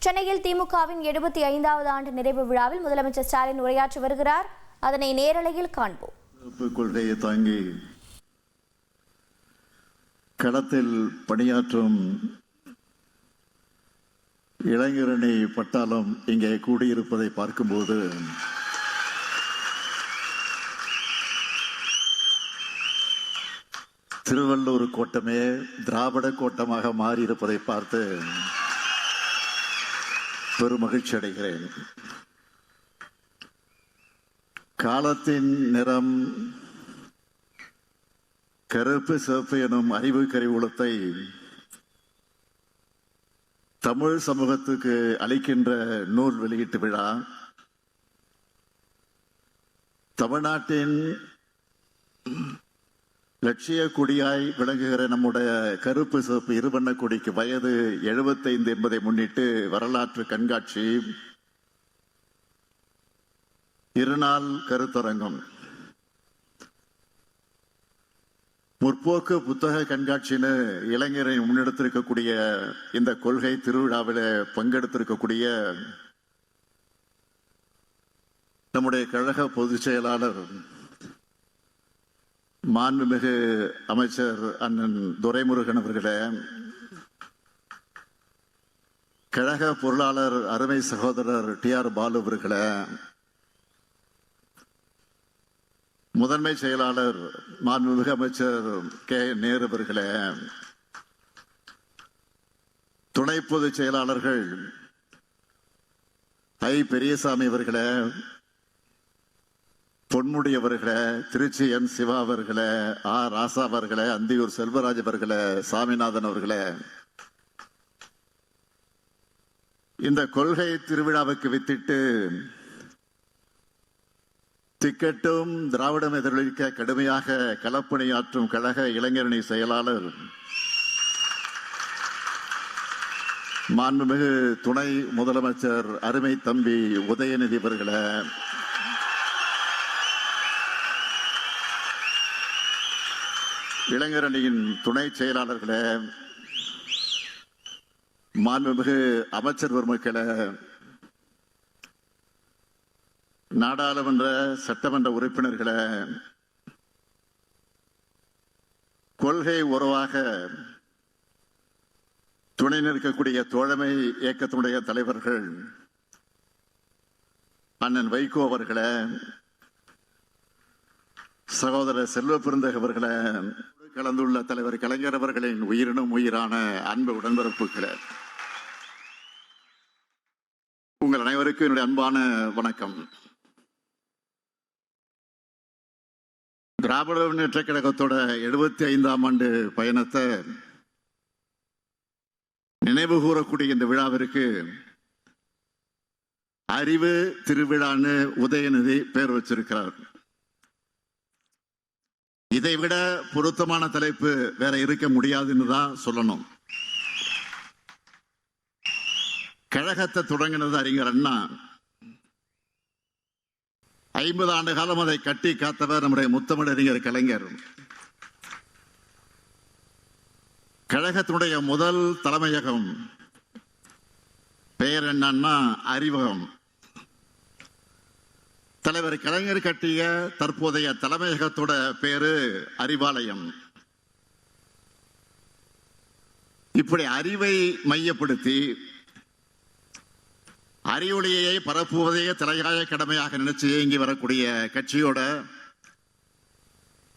சென்னையில் திமுகவின் 75வது ஆண்டு நிறைவு விழாவில் முதலமைச்சர் ஸ்டாலின் உரையாற்றி வருகிறார். அதனை நேரலையில் காண்போம். கொள்கையை தாங்கி களத்தில் பணியாற்றும் இளைஞரணி பட்டாளம் இங்கே கூடியிருப்பதை பார்க்கும்போது திருவள்ளூர் கோட்டமே திராவிட கோட்டமாக மாறியிருப்பதை பார்த்து பெரும் மகிழ்ச்சி அடைகிறேன். காலத்தின் நிறம் கருப்பு சிவப்பு எனும் அறிவு கருவூலத்தை தமிழ் சமூகத்துக்கு அளிக்கின்ற நூல் வெளியீட்டு விழா தமிழ்நாட்டின் லட்சிய கொடியாய் விளங்குகிற நம்முடைய கருப்பு சிவப்பு இருவண்ண கொடிக்கு வயது 75 என்பதை முன்னிட்டு வரலாற்று கண்காட்சி, இருநாள் கருத்தரங்கம், முற்போக்கு புத்தக கண்காட்சின்னு இளைஞரை முன்னெடுத்திருக்கக்கூடிய இந்த கொள்கை திருவிழாவில் பங்கெடுத்திருக்கக்கூடிய நம்முடைய கழக பொதுச் செயலாளர் மாண்புமிகு அமைச்சர் அண்ணன் துரைமுருகன் அவர்களே, கழக பொருளாளர் அருமை சகோதரர் TR பாலு அவர்களே, முதன்மை செயலாளர் மாண்புமிகு அமைச்சர் K நேரு அவர்களே, துணை பொதுச் செயலாளர்கள் பெரியசாமி அவர்களே, பொன்முடி அவர்களே, திருச்சி சிவா அவர்களே, ராசா அவர்களே, அந்தியூர் செல்வராஜ் அவர்களே, சாமிநாதன் அவர்களே, இந்த கொள்கை திருவிழாவுக்கு வித்திட்டு திக்கட்டும் திராவிடம் எதிரொலிக்க கடுமையாக களப்பணியாற்றும் கழக இளைஞரணி செயலாளர் மாண்புமிகு துணை முதலமைச்சர் அருமை தம்பி உதயநிதி அவர்களே, இளைஞரணியின் துணை செயலாளர்களே, மாண்புமிகு அமைச்சர் பெருமக்களே, நாடாளுமன்ற சட்டமன்ற உறுப்பினர்களே, கொள்கை உறவாக துணை நிற்கக்கூடிய தோழமை இயக்கத்தினுடைய தலைவர்கள் அண்ணன் வைகோ அவர்களே, சகோதரர் செல்வ பெருந்தகை அவர்களே, கலந்துள்ள தலைவர் கலைஞர் அவர்களின் உயிரினும் உயிரான அன்பு உடன்பிறப்புகளே, உங்கள் அனைவருக்கும் என்னுடைய அன்பான வணக்கம். திராவிட முன்னேற்ற கழகத்தோட 75ஆம் ஆண்டு பயணத்தை நினைவு கூறக்கூடிய இந்த விழாவிற்கு அறிவு திருவிழான்னு உதயநிதி பெயர் வச்சிருக்கிறார். இதைவிட பொருத்தமான தலைப்பு வேற இருக்க முடியாதுன்னு தான் சொல்லணும். கழகத்தை தொடங்கினது அறிஞர் அண்ணா. 50 ஆண்டு காலம் அதை கட்டி காத்தவர் நம்முடைய முத்தமிழறிஞர் கலைஞர். கழகத்தினுடைய முதல் தலைமையகம் பெயர் என்னன்னா அறிவகம். தலைவர் கலைஞர் கட்டிய தற்போதைய தலைமையகத்தோட பேரு அறிவாலயம். இப்படி அறிவை மையப்படுத்தி அறிவொளியை பரப்புவதையே தலையாய கடமையாக நினைச்சு இயங்கி வரக்கூடிய கட்சியோட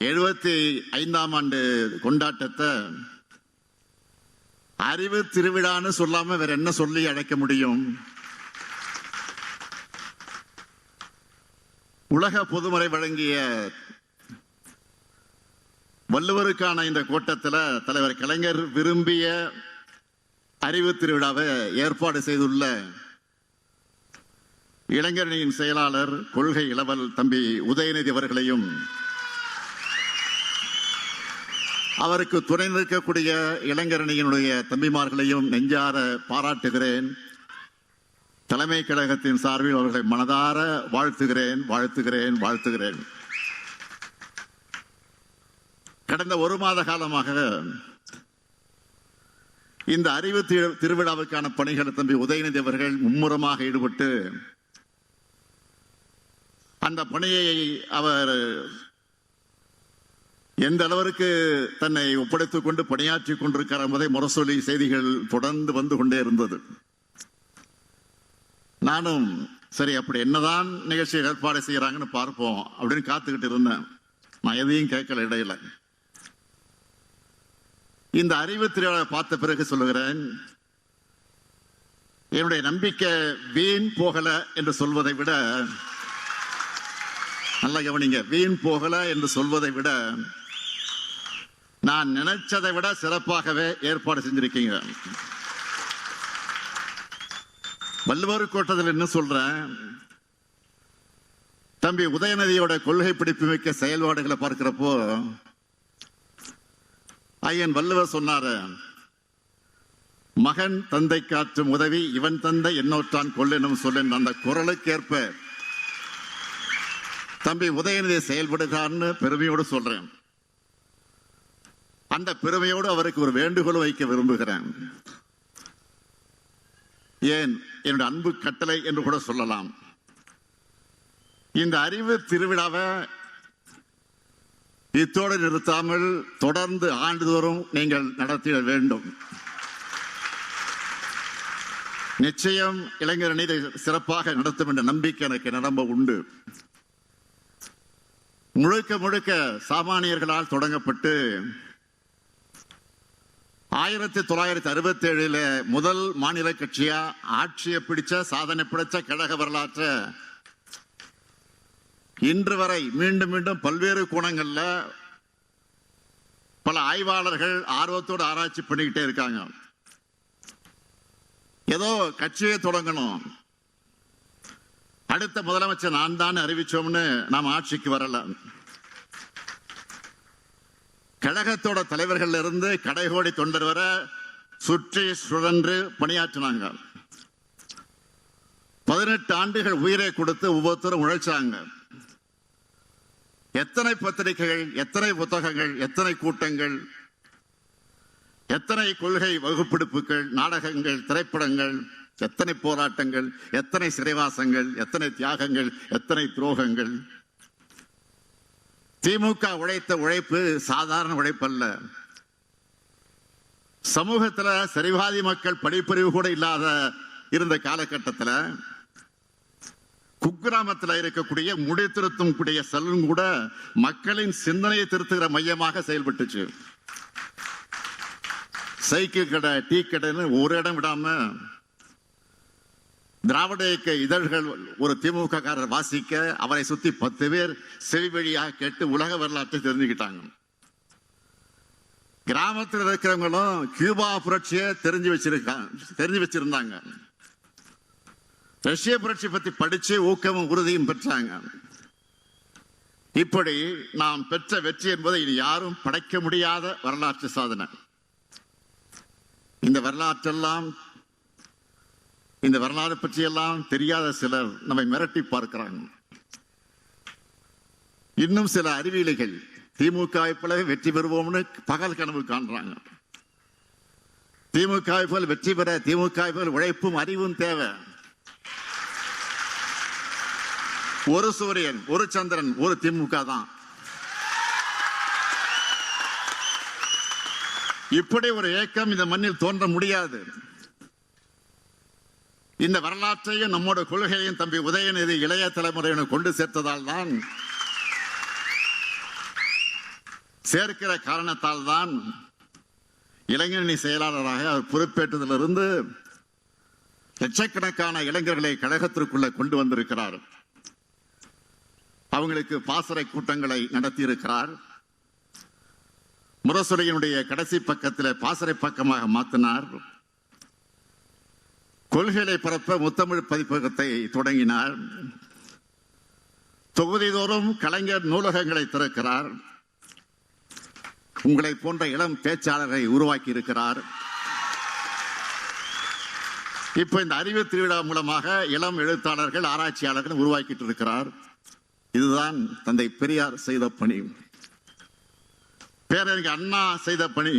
75ஆம் ஆண்டு கொண்டாட்டத்தை அறிவு திருவிழான்னு சொல்லாம வேற என்ன சொல்லி அழைக்க முடியும்? உலக பொதுமறை வழங்கிய வள்ளுவருக்கான இந்த கூட்டத்தில் தலைவர் கலைஞர் விரும்பிய அறிவு திருவிழாவை ஏற்பாடு செய்துள்ள இளைஞரணியின் செயலாளர் கொள்கை இளவல் தம்பி உதயநிதி அவர்களையும் அவருக்கு துணை நிற்கக்கூடிய இளைஞரணியினுடைய தம்பிமார்களையும் நெஞ்சார பாராட்டுகிறேன். தலைமை கழகத்தின் சார்பில் அவர்களை மனதார வாழ்த்துகிறேன் வாழ்த்துகிறேன் வாழ்த்துகிறேன். கடந்த 1 மாத காலமாக இந்த அறிவு திருவிழாவுக்கான பணிகள் தம்பி உதயநிதி அவர்கள் மும்முரமாக ஈடுபட்டு அந்த பணியை அவர் எந்த அளவிற்கு தன்னை ஒப்படைத்துக் கொண்டு பணியாற்றிக் கொண்டிருக்கிறார் என்பதை முரசொலி செய்திகள் தொடர்ந்து வந்து கொண்டே இருந்தது. நானும் சரி அப்படி என்னதான் நிகழ்ச்சியை ஏற்பாடு செய்யறாங்கன்னு பார்ப்போம் அப்படின்னு காத்துக்கிட்டு இருந்தேன். நான் எதையும் கேட்கல இடையில. இந்த அறிவு திருவிழா பார்த்த பிறகு சொல்லுகிறேன், என்னுடைய நம்பிக்கை வீண் போகல என்று சொல்வதை விட, நல்ல கவனிங்க, வீண் போகல என்று சொல்வதை விட நான் நினைச்சதை விட சிறப்பாகவே ஏற்பாடு செஞ்சிருக்கீங்க. வள்ளுவர் கோட்டத்தில் என்ன சொல்றேன், தம்பி உதயநிதியோட கொள்கை பிடிப்பு மிக்க செயல்பாடுகளை பார்க்கிறப்போ ஐயன் வள்ளுவர் சொன்னாரு, மகன் தந்தை காற்றும் உதவி இவன் தந்தை என்னோற்றான் கொள்ளெனும் சொல்ல அந்த குரலுக்கேற்ப தம்பி உதயநிதி செயல்படுகிறான்னு பெருமையோடு சொல்றேன். அந்த பெருமையோடு அவருக்கு ஒரு வேண்டுகோள் வைக்க விரும்புகிறேன். ஏன் என்னுடைய அன்பு கட்டளை என்று கூட சொல்லலாம். இந்த அறிவு திருவிழாவை இத்தோடு நிறுத்தாமல் தொடர்ந்து ஆண்டுதோறும் நீங்கள் நடத்திட வேண்டும். நிச்சயம் இளைஞரணி இதை சிறப்பாக நடத்தும் என்ற நம்பிக்கை எனக்கு நிரம்ப உண்டு. முழுக்க முழுக்க சாமானியர்களால் தொடங்கப்பட்டு 1967 முதல் மாநில கட்சியா ஆட்சியை பிடிச்ச சாதனை பிடிச்ச கழக வரலாற்ற இன்று வரை மீண்டும் மீண்டும் பல்வேறு கோணங்கள்ல பல ஆய்வாளர்கள் ஆர்வத்தோடு ஆராய்ச்சி பண்ணிக்கிட்டே இருக்காங்க. ஏதோ கட்சியை தொடங்கணும், அடுத்த முதலமைச்சர் நான் தான் அறிவிச்சோம்னு நாம் ஆட்சிக்கு வரல. கழகத்தோட தலைவர்கள் இருந்து கடைகோடி தொண்டர் வர சுற்றி சுழன்று பணியாற்றினாங்க. 18 ஆண்டுகள் உயிரை கொடுத்து ஒவ்வொருத்தரும் உழைச்சாங்க. எத்தனை பத்திரிகைகள், எத்தனை புத்தகங்கள், எத்தனை கூட்டங்கள், எத்தனை கொள்கை வகுப்பெடுப்புகள், நாடகங்கள், திரைப்படங்கள், எத்தனை போராட்டங்கள், எத்தனை சிறைவாசங்கள், எத்தனை தியாகங்கள், எத்தனை துரோகங்கள். திமுக உழைத்த உழைப்பு சாதாரண உழைப்பல்ல. சமூகத்தில் சரிவாதி மக்கள் படிப்பறிவு கூட இல்லாத இருந்த காலகட்டத்தில் குக்கிராமத்தில் இருக்கக்கூடிய முடி திருத்தும் கூடிய செல்லும் கூட மக்களின் சிந்தனையை திருத்துகிற மையமாக செயல்பட்டுச்சு. சைக்கிள் கடை, டீ கடைன்னு ஒரு இடம் விடாம திராவிட இயக்க இதழ்கள் ஒரு திமுக காரர் வாசிக்க அவரை சுத்தி 10 பேர் செவி வழியாக கேட்டு உலக வரலாற்றை தெரிஞ்சுக்கிட்டாங்க. கிராமத்தில் இருக்கிறவங்களும் கியூபா புரட்சியை தெரிஞ்சு வச்சிருந்தாங்க. ரஷ்ய புரட்சி பத்தி படிச்சு ஊக்கமும் உறுதியும் பெற்றாங்க. இப்படி நாம் பெற்ற வெற்றி என்பதை இனி யாரும் படைக்க முடியாத வரலாற்று சாதனை. இந்த வரலாறு பற்றியெல்லாம் தெரியாத சிலர் நம்மை மிரட்டி பார்க்கிறாங்க. இன்னும் சில அறிவியலிகள் திமுக போல வெற்றி பெறுவோம்னு பகல் கனவு காண்றாங்க. திமுக போல் வெற்றி பெற திமுக போல் உழைப்பும் அறிவும் தேவை. ஒரு சூரியன், ஒரு சந்திரன், ஒரு திமுக தான். இப்படி ஒரு இயக்கம் இந்த மண்ணில் தோன்ற முடியாது. இந்த வரலாற்றையும் நம்மோட கொள்கையும் தம்பி உதயநிதி இளைய தலைமுறையினர் கொண்டு சேர்த்ததால் தான், சேர்க்கிற காரணத்தால் தான் இளைஞரணி செயலாளராக அவர் பொறுப்பேற்றதிலிருந்து லட்சக்கணக்கான இளைஞர்களை கழகத்திற்குள்ள கொண்டு வந்திருக்கிறார். அவங்களுக்கு பாசறை கூட்டங்களை நடத்தி இருக்கிறார். முரசொலியினுடைய கடைசி பக்கத்தில் பாசறை பக்கமாக மாற்றினார். கொள்கைகளை பரப்ப முத்தமிழ் பதிப்பகத்தை தொடங்கினார். தொகுதிதோறும் கலைஞர் நூலகங்களை திறக்கிறார். உங்களை போன்ற இளம் பேச்சாளரை உருவாக்கி இருக்கிறார். இப்ப இந்த அறிவு திருவிழா மூலமாக இளம் எழுத்தாளர்கள், ஆராய்ச்சியாளர்கள் உருவாக்கிட்டு இருக்கிறார். இதுதான் தந்தை பெரியார் செய்த பணி, பேரறிஞர் அண்ணா செய்த பணி,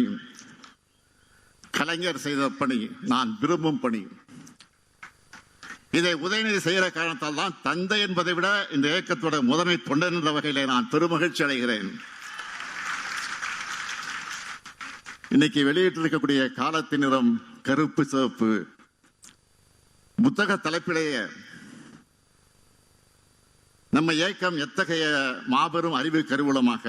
கலைஞர் செய்த பணி, நான் விரும்பும் பணி. இதை உதயநிதி செய்கிற காரணத்தால் தான் தந்தை என்பதை விட இந்த இயக்கத்தோட முதன்மை தொண்டன் என்ற வகையிலே நான் பெருமகிழ்ச்சி அடைகிறேன். இன்னைக்கு வெளியிட்டிருக்கக்கூடிய காலத்தின் நிறம் கருப்பு சிவப்பு புத்தக தலைப்பிலேயே நம்ம இயக்கம் எத்தகைய மாபெரும் அறிவு கருவூலமாக,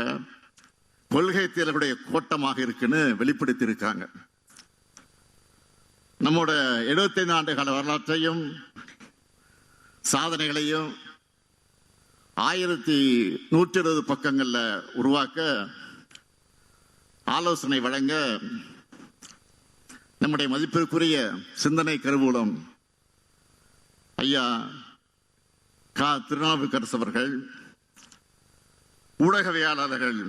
கொள்கை தேர்வுடைய கோட்டமாக இருக்குன்னு வெளிப்படுத்தி இருக்காங்க. நம்மோட 75 ஆண்டு கால வரலாற்றையும் சாதனைகளையும் 1120 பக்கங்கள்ல உருவாக்க ஆலோசனை வழங்க நம்முடைய மதிப்பிற்குரிய சிந்தனை கருவூலம் ஐயா கா. திருநாவுக்கரசு அவர்கள், ஊடகவியலாளர்கள்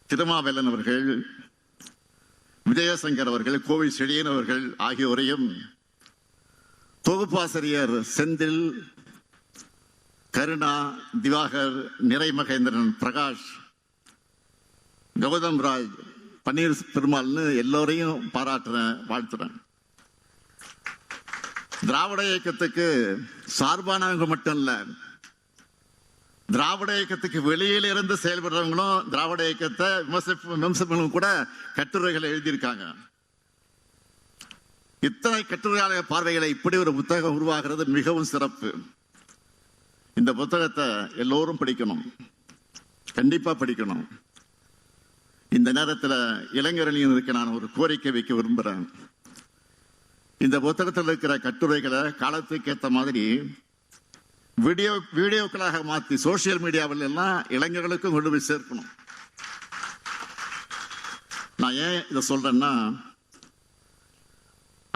திருமாவேலன் அவர்கள், விஜயசங்கர் அவர்கள், கோவை செழியன் அவர்கள் ஆகியோரையும், தொகுப்பாசிரியர் செந்தில், கருணா, திவாகர், நிறைமகேந்திரன், பிரகாஷ், கௌதம் ராஜ், பன்னீர் பெருமாள்னு எல்லோரையும் பாராட்டுறேன், வாழ்த்துறேன். திராவிட இயக்கத்துக்கு சார்பானவங்க மட்டும் இல்ல, திராவிட இயக்கத்துக்கு வெளியில இருந்து செயல்படுறவங்களும் திராவிட இயக்கத்தை விமர்சனம் கூட கட்டுரைகளை எழுதியிருக்காங்க. இத்தனை கட்டுரையாளர் பார்வைகளை இப்படி ஒரு புத்தகம் உருவாகிறது மிகவும் சிறப்பு. இந்த புத்தகத்தை எல்லோரும் படிக்கணும், கண்டிப்பா படிக்கணும். இந்த நேரத்தில் இளைஞரணியினருக்கு நான் ஒரு கோரிக்கை வைக்க விரும்புகிறேன். இந்த புத்தகத்தில் இருக்கிற கட்டுரைகளை காலத்துக்கு ஏற்ற மாதிரி வீடியோக்களாக மாற்றி சோசியல் மீடியாவில் எல்லாம் இளைஞர்களுக்கும் கொண்டு போய் சேர்க்கணும். நான் ஏன் இதை சொல்றேன்னா,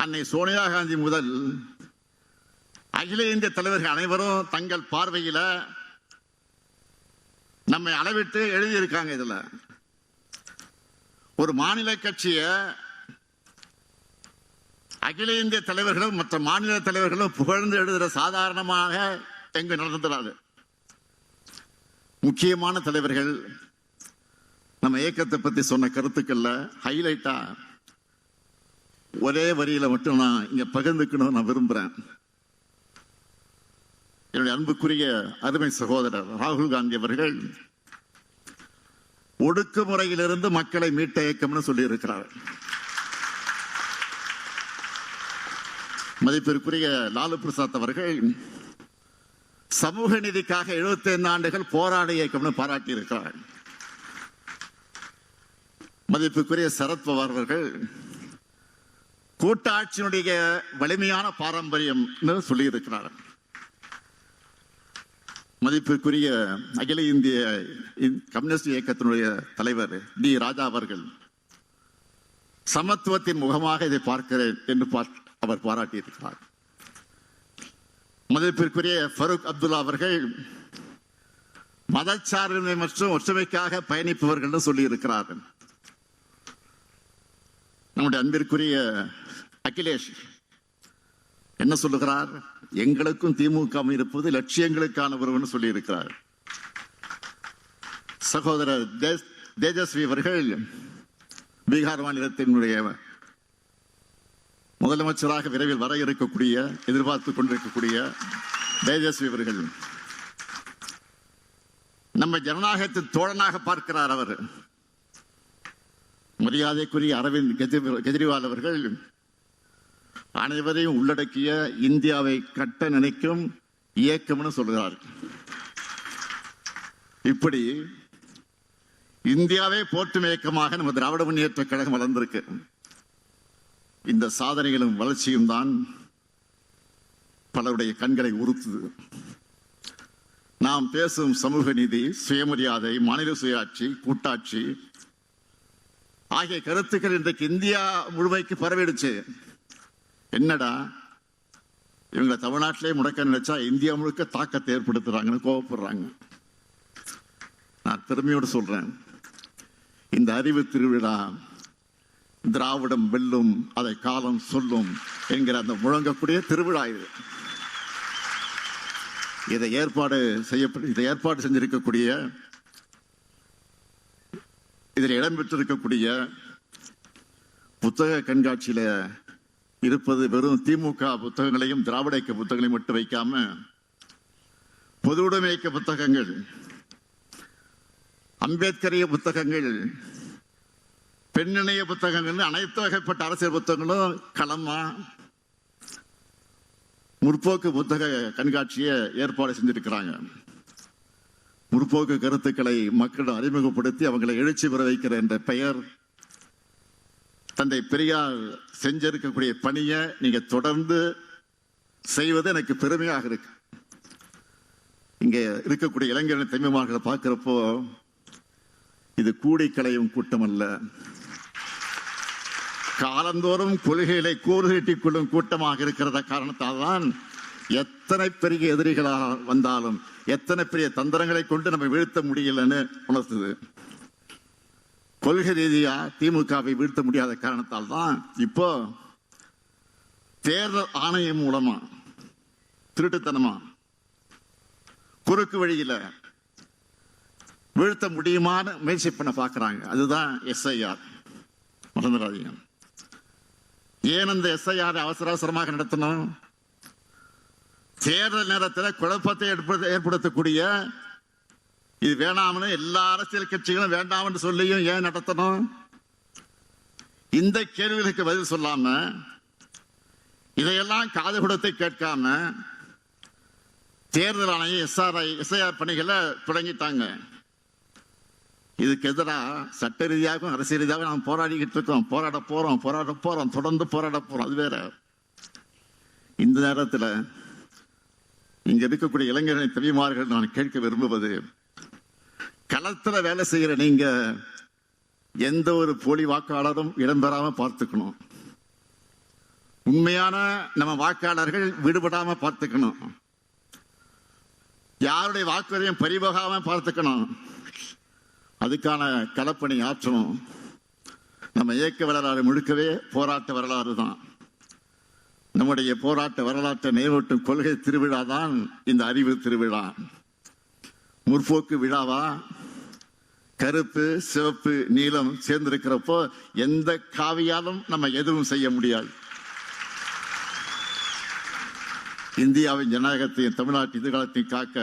அன்னை சோனியா காந்தி முதல் அகில இந்திய தலைவர்கள் அனைவரும் தங்கள் பார்வையில நம்மை அளவிட்டு எழுதியிருக்காங்க. இதுல ஒரு மாநில கட்சிய அகில இந்திய தலைவர்களும் மற்ற மாநில தலைவர்களும் புகழ்ந்து எழுதுகிற சாதாரணமாக எங்க நடந்துறாரு. முக்கியமான தலைவர்கள் நம்ம இயக்கத்தை பத்தி சொன்ன கருத்துக்கள்ல ஹைலைட்டா ஒரே வரியில மட்டும் நான் இங்க பகிர்ந்துக்கணும் நான் விரும்புறேன். என்னுடைய அன்புக்குரிய அருமை சகோதரர் ராகுல் காந்தி அவர்கள் ஒடுக்குமுறையிலிருந்து மக்களை மீட்ட இயக்கம்னு சொல்லி இருக்கிறார். மதிப்பிற்குரிய லாலு பிரசாத் அவர்கள் சமூக நீதிக்காக 75 ஆண்டுகள் போராட இயக்கம்னு பாராட்டி இருக்கிறார். மதிப்புக்குரிய சரத்பவார் அவர்கள் கூட்டாட்சியினுடைய வலிமையான பாரம்பரியம் சொல்லி இருக்கிறார். மதிப்பிற்குரிய அகில இந்திய கம்யூனிஸ்ட் இயக்கத்தினுடைய தலைவர் டி. ராஜா அவர்கள் சமத்துவத்தின் முகமாக இதை பார்க்கிறேன் என்று அவர் பாராட்டியிருக்கிறார். மதிப்பிற்குரிய ஃபருக் அப்துல்லா அவர்கள் மதச்சார்பின்மை மற்றும் ஒற்றுமைக்காக பயணிப்பவர்கள் சொல்லி இருக்கிறார்கள். நம்முடைய அன்பிற்குரிய அகிலேஷ் என்ன சொல்லுகிறார்? எங்களுக்கும் திமுக இருப்பது லட்சியங்களுக்கான ஒருவன் சொல்லி இருக்கிறார். சகோதரர் தேஜஸ்வி அவர்கள் பீகார் மாநிலத்தினுடைய முதலமைச்சராக விரைவில் வர இருக்கக்கூடிய, எதிர்பார்த்து கொண்டிருக்கக்கூடிய தேஜஸ்வி அவர்கள் நம்ம ஜனநாயகத்தின் தோழனாக பார்க்கிறார். அவர் மரியாதைக்குரிய அரவிந்த் கெஜ்ரிவால் அவர்கள் அனைவரையும் உள்ளடக்கிய இந்தியாவை கட்ட நினைக்கும் இயக்கம்னு சொல்கிறார். இப்படி இந்தியாவை போற்றும் இயக்கமாக நம்ம திராவிட முன்னேற்ற கழகம் வளர்ந்திருக்கு. இந்த சாதனைகளும் வளர்ச்சியும் தான் பலருடைய கண்களை உறுத்துது. நாம் பேசும் சமூக நீதி, சுயமரியாதை, மாநில சுயாட்சி, கூட்டாட்சி ஆகிய கருத்துக்கள் இன்றைக்கு இந்தியா முழுமைக்கு பரவிடுச்சு. என்னடா இவங்க தமிழ்நாட்டிலே முடக்க நினைச்சா இந்தியா முழுக்க தாக்கத்தை ஏற்படுத்துறாங்கன்னு கோபப்படுறாங்க. நான் பெருமையோடு சொல்றேன், இந்த அறிவு திருவிழா திராவிடம் வெல்லும், அதை காலம் சொல்லும் என்கிற அந்த முழங்கக்கூடிய திருவிழா இது. இதை ஏற்பாடு செஞ்சிருக்கக்கூடிய, இதில் இடம்பெற்றிருக்கக்கூடிய புத்தக கண்காட்சியில இருப்பது வெறும் திமுக புத்தகங்களையும் திராவிட இயக்க புத்தகங்களையும் மட்டும் வைக்காம பொது உடைமை இயக்க புத்தகங்கள், அம்பேத்கரிய புத்தகங்கள், பெண்ணிணைய புத்தகங்கள், அனைத்து வகைப்பட்ட அரசியல் புத்தகங்களும் களமா முற்போக்கு புத்தக கண்காட்சியை ஏற்பாடு செஞ்சிருக்கிறாங்க. முற்போக்கு கருத்துக்களை மக்களிடம் அறிமுகப்படுத்தி அவங்களை எழுச்சி பெற வைக்கிற என்ற பெயர் தந்தை பெரியார் செஞ்சிருக்கக்கூடிய பணியை நீங்க தொடர்ந்து செய்வது எனக்கு பெருமையாக இருக்கு. இங்க இருக்கக்கூடிய இளைஞர்கள் தம்பிமார்களை பார்க்கிறப்போ இது கூடி கலையும் கூட்டம் அல்ல, காலந்தோறும் கொள்கைகளை கூறுகட்டிக் கொள்ளும் கூட்டமாக இருக்கிறத காரணத்தால் தான் எத்தனை பெரிய எதிரிகளாக வந்தாலும் எத்தனை பெரிய தந்திரங்களை கொண்டு நம்ம வீழ்த்த முடியலன்னு உணர்த்துது. கொள்கை ரீதியா திமுகவை வீழ்த்த முடியாத காரணத்தால் தான் இப்போ தேர்தல் ஆணையம் மூலமா திருட்டுத்தனமா குறுக்கு வழியில வீழ்த்த முடியுமான்னு முயற்சி பண்ண பார்க்கிறாங்க. அதுதான் எஸ்ஐஆர். மறந்துடாதீங்க. ஏன் அந்த எஸ்ஐஆர் அவசர அவசரமாக நடத்தணும்? தேர்தல் நேரத்தில் குழப்பத்தை ஏற்படுத்தக்கூடிய இது வேணாம்னு எல்லா அரசியல் கட்சிகளும் வேண்டாம்னு சொல்லியும் ஏன் நடத்தணும்? இந்த கேள்விகளுக்கு பதில் சொல்லாம, இதையெல்லாம் காது கொடுத்து கேட்காம தேர்தல் ஆணையம் எஸ்ஐஆர் பணிகளை தொடங்கிட்டாங்க. இதுக்கு எதிராக சட்ட ரீதியாகவும் அரசியல் ரீதியாகவும் நாம் போராடிக்கிட்டு இருக்கோம், போராட போறோம், தொடர்ந்து போராட போறோம். அது வேற. இந்த நேரத்தில் இங்க இருக்கக்கூடிய இளைஞர்களின் தம்பிமார்கள் நான் கேட்க விரும்புவது, களத்துல வேலை செய்யற நீங்க எந்த ஒரு போலி வாக்காளரும் இடம்பெறாம பார்த்துக்கணும். உண்மையான நம்ம வாக்காளர்கள் விடுபடாம பார்த்துக்கணும். யாருடைய வாக்குறுதியும் பறிபோகாம பார்த்துக்கணும். அதுக்கான களப்பணி ஆற்றணும். நம்ம இயக்க வரலாறு முழுக்கவே போராட்ட வரலாறு தான். நம்முடைய போராட்ட வரலாற்றை நினைவூட்டும் கொள்கை திருவிழா தான் இந்த அறிவு திருவிழா. முற்போக்கு விழாவா? கருப்பு, சிவப்பு, நீலம் சேர்ந்திருக்கிறப்போ எந்த காவியாலும் நம்ம எதுவும் செய்ய முடியாது. இந்தியாவின் ஜனநாயகத்தையும் தமிழ்நாட்டின் எதிர்காலத்தையும் காக்க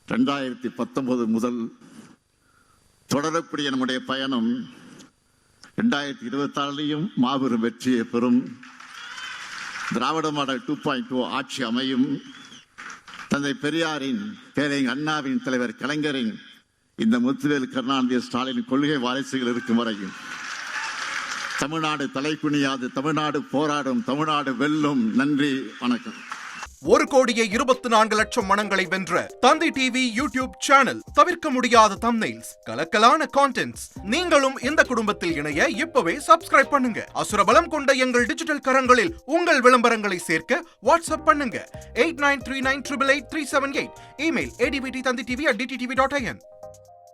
2019 முதல் தொடரக்கூடிய நம்முடைய பயணம் 2026 மாபெரும் வெற்றியை பெறும். திராவிட மாடல் 2.0 ஆட்சி அமையும். தந்தை பெரியாரின், பேரறிஞர் அண்ணாவின், தலைவர் கலைஞரின், இந்த முத்துவேல் கருணாநிதி ஸ்டாலின் கொள்கை வாரிசுகள் இருக்கும் வரையும் தமிழ்நாடு தலைக்குனியாது, தமிழ்நாடு போராடும், தமிழ்நாடு வெல்லும். நன்றி, வணக்கம். 1,24,00,000 மனங்களை வென்ற தந்தி டிவி யூடியூப் சேனல். தவிர்க்க முடியாத தம்ப்நெயில்ஸ், கலக்கலான கான்டென்ட்ஸ். நீங்களும் இந்த குடும்பத்தில் இணைய இப்பவே சப்ஸ்கிரைப் பண்ணுங்க. அசுரபலம் கொண்ட எங்கள் டிஜிட்டல் கரங்களில் உங்கள் விளம்பரங்களை சேர்க்க வாட்ஸ்அப் பண்ணுங்க. 8939888378. Email advtthanditv@dttv.in.